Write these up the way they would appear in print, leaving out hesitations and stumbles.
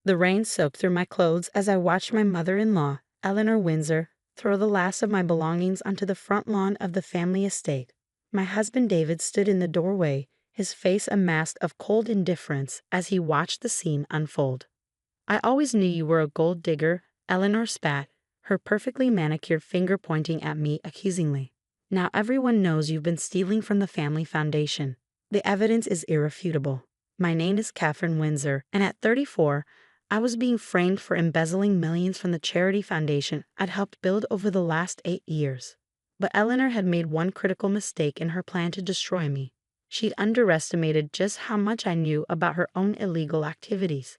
The rain soaked through my clothes as I watched my mother-in-law, Eleanor Windsor, throw the last of my belongings onto the front lawn of the family estate. My husband David stood in the doorway, his face a mask of cold indifference as he watched the scene unfold. "I always knew you were a gold digger," Eleanor spat, her perfectly manicured finger pointing at me accusingly. "Now everyone knows you've been stealing from the family foundation. The evidence is irrefutable. My name is Catherine Windsor, and at 34, I was being framed for embezzling millions from the charity foundation I'd helped build over the last 8 years. But Eleanor had made one critical mistake in her plan to destroy me. She'd underestimated just how much I knew about her own illegal activities.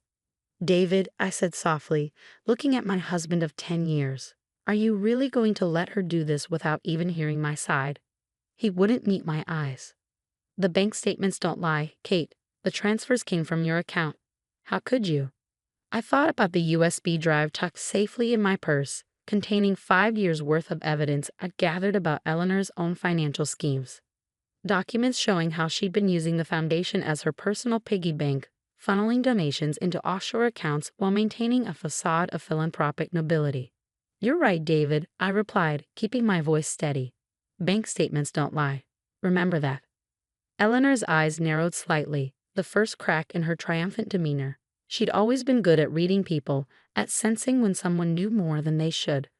"David," I said softly, looking at my husband of 10 years, "are you really going to let her do this without even hearing my side?" He wouldn't meet my eyes. "The bank statements don't lie, Kate. The transfers came from your account. How could you?" I thought about the USB drive tucked safely in my purse, containing 5 years' worth of evidence I'd gathered about Eleanor's own financial schemes. Documents showing how she'd been using the foundation as her personal piggy bank, funneling donations into offshore accounts while maintaining a facade of philanthropic nobility. "You're right, David," I replied, keeping my voice steady. "Bank statements don't lie. Remember that." Eleanor's eyes narrowed slightly, the first crack in her triumphant demeanor. She'd always been good at reading people, at sensing when someone knew more than they should.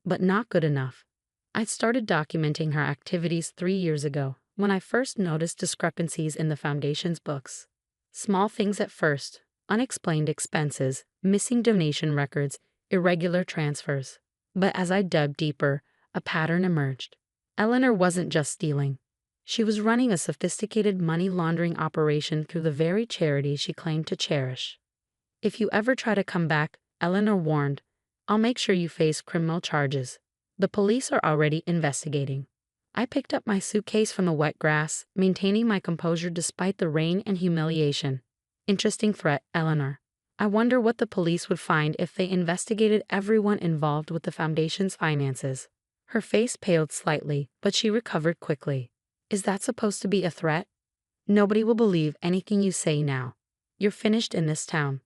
But not good enough. I'd started documenting her activities 3 years ago, when I first noticed discrepancies in the foundation's books. Small things at first: unexplained expenses, missing donation records, irregular transfers. But as I dug deeper, a pattern emerged. Eleanor wasn't just stealing. She was running a sophisticated money laundering operation through the very charity she claimed to cherish. "If you ever try to come back," Eleanor warned, "I'll make sure you face criminal charges. The police are already investigating." I picked up my suitcase from the wet grass, maintaining my composure despite the rain and humiliation. "Interesting threat, Eleanor. I wonder what the police would find if they investigated everyone involved with the foundation's finances." Her face paled slightly, but she recovered quickly. "Is that supposed to be a threat? Nobody will believe anything you say now. You're finished in this town."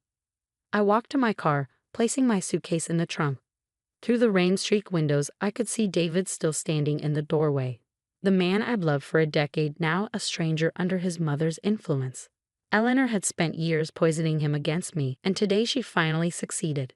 I walked to my car, placing my suitcase in the trunk. Through the rain-streaked windows, I could see David still standing in the doorway. The man I'd loved for a decade, now a stranger under his mother's influence. Eleanor had spent years poisoning him against me, and today she finally succeeded.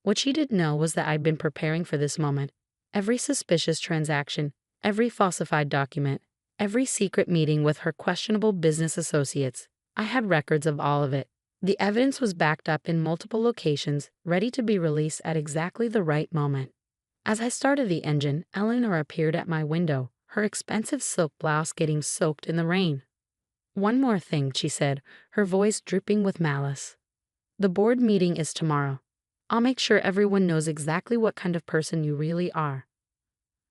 What she didn't know was that I'd been preparing for this moment. Every suspicious transaction, every falsified document, every secret meeting with her questionable business associates. I had records of all of it. The evidence was backed up in multiple locations, ready to be released at exactly the right moment. As I started the engine, Eleanor appeared at my window, her expensive silk blouse getting soaked in the rain. "One more thing," she said, her voice dripping with malice. "The board meeting is tomorrow. I'll make sure everyone knows exactly what kind of person you really are."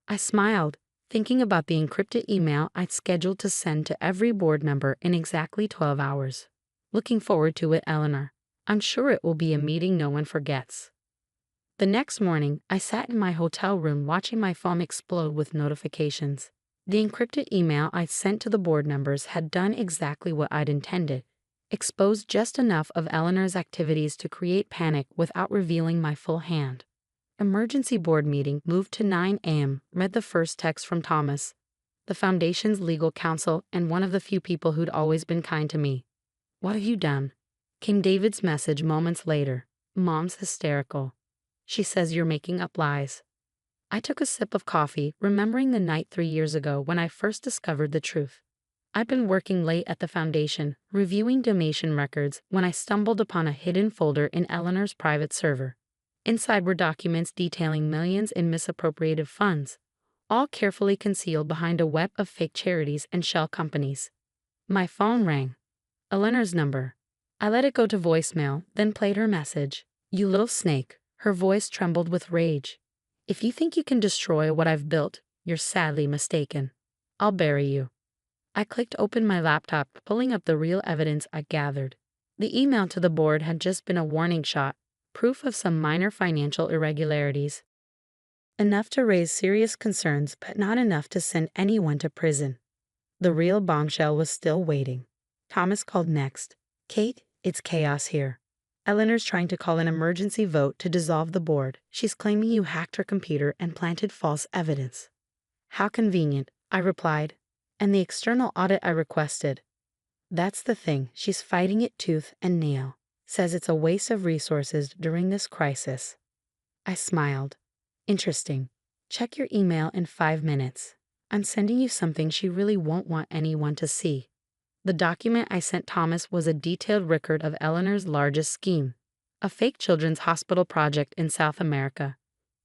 I smiled, thinking about the encrypted email I'd scheduled to send to every board member in exactly 12 hours. "Looking forward to it, Eleanor. I'm sure it will be a meeting no one forgets." The next morning, I sat in my hotel room watching my phone explode with notifications. The encrypted email I'd sent to the board members had done exactly what I'd intended, exposed just enough of Eleanor's activities to create panic without revealing my full hand. "Emergency board meeting moved to 9 a.m., read the first text from Thomas, the foundation's legal counsel and one of the few people who'd always been kind to me. "What have you done?" came David's message moments later. "Mom's hysterical. She says you're making up lies." I took a sip of coffee, remembering the night 3 years ago when I first discovered the truth. I'd been working late at the foundation, reviewing donation records, when I stumbled upon a hidden folder in Eleanor's private server. Inside were documents detailing millions in misappropriated funds, all carefully concealed behind a web of fake charities and shell companies. My phone rang. Eleanor's number. I let it go to voicemail, then played her message. "You little snake." Her voice trembled with rage. "If you think you can destroy what I've built, you're sadly mistaken. I'll bury you." I clicked open my laptop, pulling up the real evidence I gathered. The email to the board had just been a warning shot, proof of some minor financial irregularities. Enough to raise serious concerns, but not enough to send anyone to prison. The real bombshell was still waiting. Thomas called next. "Kate, it's chaos here. Eleanor's trying to call an emergency vote to dissolve the board. She's claiming you hacked her computer and planted false evidence. How convenient, I replied. And the external audit I requested. That's the thing, she's fighting it tooth and nail. Says it's a waste of resources during this crisis. I smiled. Interesting. Check your email in 5 minutes. I'm sending you something she really won't want anyone to see. The document I sent Thomas was a detailed record of Eleanor's largest scheme, a fake children's hospital project in South America.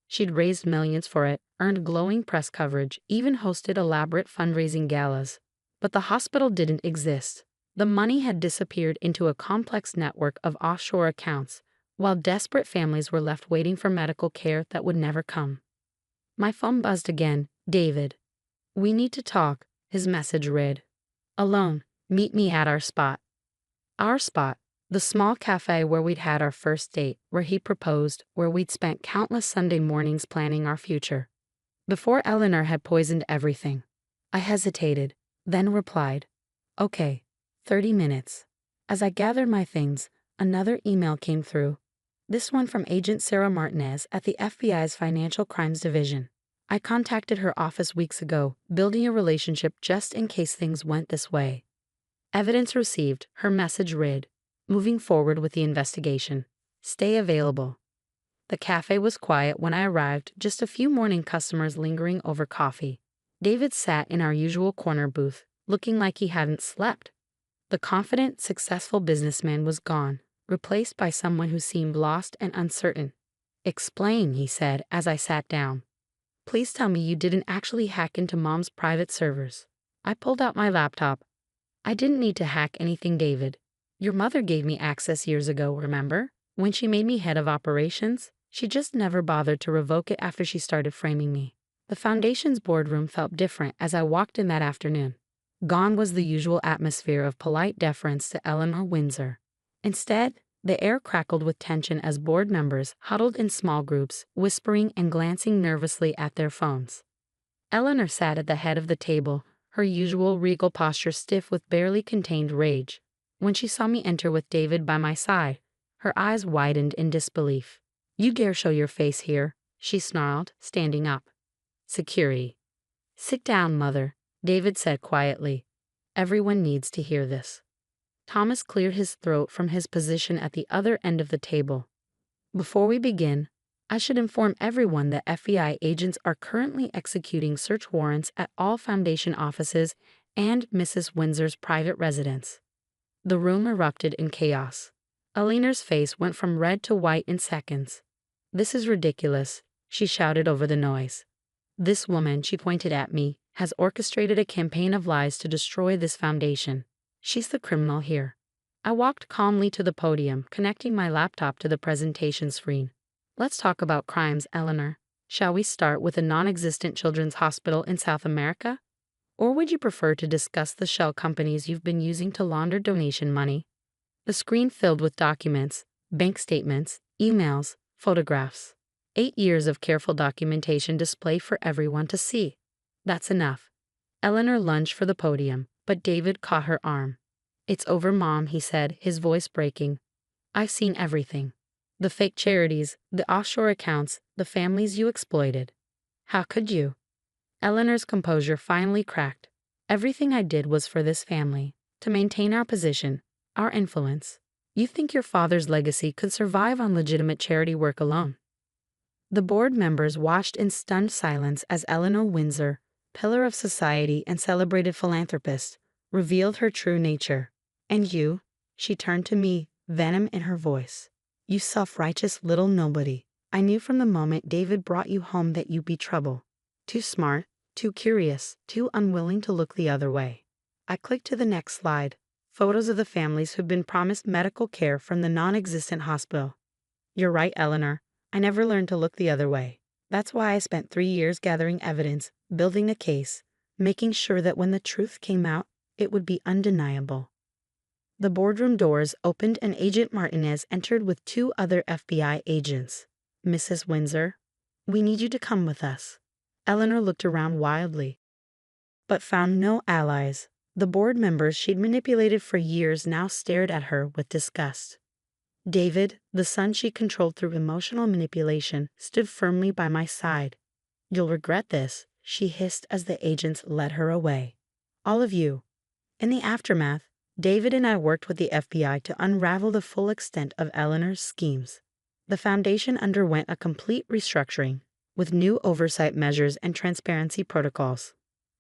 She'd raised millions for it, earned glowing press coverage, even hosted elaborate fundraising galas. But the hospital didn't exist. The money had disappeared into a complex network of offshore accounts, while desperate families were left waiting for medical care that would never come. My phone buzzed again. David. We need to talk, his message read. Alone. Meet me at our spot. Our spot, the small cafe where we'd had our first date, where he proposed, where we'd spent countless Sunday mornings planning our future. Before Eleanor had poisoned everything. I hesitated, then replied, Okay, 30 minutes. As I gathered my things, another email came through. This one from Agent Sarah Martinez at the FBI's Financial Crimes Division. I contacted her office weeks ago, building a relationship just in case things went this way. Evidence received, her message read, moving forward with the investigation. Stay available. The cafe was quiet when I arrived, just a few morning customers lingering over coffee. David sat in our usual corner booth, looking like he hadn't slept. The confident, successful businessman was gone, replaced by someone who seemed lost and uncertain. Explain, he said as I sat down. Please tell me you didn't actually hack into Mom's private servers. I pulled out my laptop. I didn't need to hack anything, David. Your mother gave me access years ago, remember? When she made me head of operations, she just never bothered to revoke it after she started framing me. The Foundation's boardroom felt different as I walked in that afternoon. Gone was the usual atmosphere of polite deference to Eleanor Windsor. Instead, the air crackled with tension as board members huddled in small groups, whispering and glancing nervously at their phones. Eleanor sat at the head of the table, her usual regal posture stiff with barely contained rage. When she saw me enter with David by my side, her eyes widened in disbelief. You dare show your face here, she snarled, standing up. Security. Sit down, Mother, David said quietly. Everyone needs to hear this. Thomas cleared his throat from his position at the other end of the table. Before we begin, I should inform everyone that FBI agents are currently executing search warrants at all Foundation offices and Mrs. Windsor's private residence. The room erupted in chaos. Eleanor's face went from red to white in seconds. This is ridiculous, she shouted over the noise. This woman, she pointed at me, has orchestrated a campaign of lies to destroy this foundation. She's the criminal here. I walked calmly to the podium, connecting my laptop to the presentation screen. Let's talk about crimes, Eleanor. Shall we start with a non-existent children's hospital in South America? Or would you prefer to discuss the shell companies you've been using to launder donation money? The screen filled with documents, bank statements, emails, photographs. 8 years of careful documentation displayed for everyone to see. That's enough. Eleanor lunged for the podium, but David caught her arm. It's over, Mom, he said, his voice breaking. I've seen everything. The fake charities, the offshore accounts, the families you exploited. How could you? Eleanor's composure finally cracked. Everything I did was for this family, to maintain our position, our influence. You think your father's legacy could survive on legitimate charity work alone? The board members watched in stunned silence as Eleanor Windsor, pillar of society and celebrated philanthropist, revealed her true nature. And you, she turned to me, venom in her voice. You self-righteous little nobody. I knew from the moment David brought you home that you'd be trouble. Too smart, too curious, too unwilling to look the other way. I clicked to the next slide. Photos of the families who've been promised medical care from the non-existent hospital. You're right, Eleanor. I never learned to look the other way. That's why I spent 3 years gathering evidence, building a case, making sure that when the truth came out, it would be undeniable. The boardroom doors opened and Agent Martinez entered with 2 other FBI agents. Mrs. Windsor, we need you to come with us. Eleanor looked around wildly, but found no allies. The board members she'd manipulated for years now stared at her with disgust. David, the son she controlled through emotional manipulation, stood firmly by my side. "You'll regret this," she hissed as the agents led her away. "All of you." In the aftermath, David and I worked with the FBI to unravel the full extent of Eleanor's schemes. The foundation underwent a complete restructuring, with new oversight measures and transparency protocols.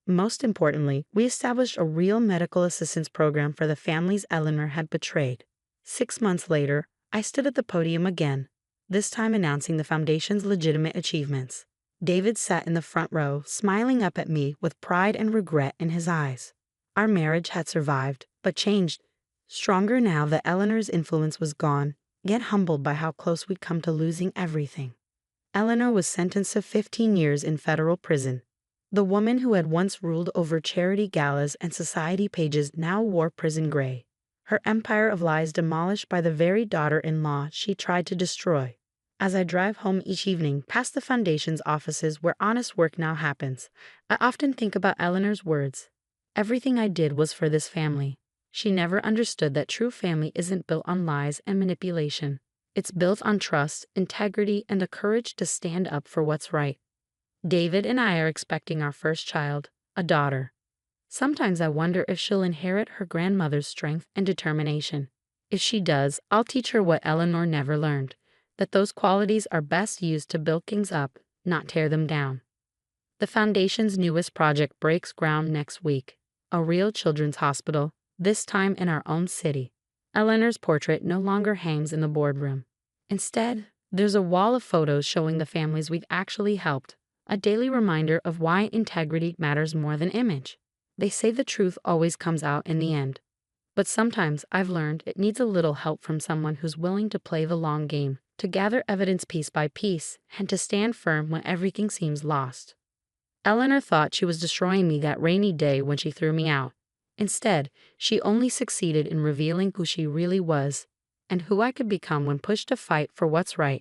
Most importantly, we established a real medical assistance program for the families Eleanor had betrayed. 6 months later, I stood at the podium again, this time announcing the foundation's legitimate achievements. David sat in the front row, smiling up at me with pride and regret in his eyes. Our marriage had survived, but changed. Stronger now that Eleanor's influence was gone, yet humbled by how close we'd come to losing everything. Eleanor was sentenced to 15 years in federal prison. The woman who had once ruled over charity galas and society pages now wore prison gray, her empire of lies demolished by the very daughter-in-law she tried to destroy. As I drive home each evening past the foundation's offices where honest work now happens, I often think about Eleanor's words. "Everything I did was for this family." She never understood that true family isn't built on lies and manipulation. It's built on trust, integrity, and the courage to stand up for what's right. David and I are expecting our first child, a daughter. Sometimes I wonder if she'll inherit her grandmother's strength and determination. If she does, I'll teach her what Eleanor never learned, that those qualities are best used to build things up, not tear them down. The Foundation's newest project breaks ground next week, a real children's hospital, this time in our own city. Eleanor's portrait no longer hangs in the boardroom. Instead, there's a wall of photos showing the families we've actually helped, a daily reminder of why integrity matters more than image. They say the truth always comes out in the end. But sometimes I've learned it needs a little help from someone who's willing to play the long game, to gather evidence piece by piece, and to stand firm when everything seems lost. Eleanor thought she was destroying me that rainy day when she threw me out. Instead, she only succeeded in revealing who she really was, and who I could become when pushed to fight for what's right.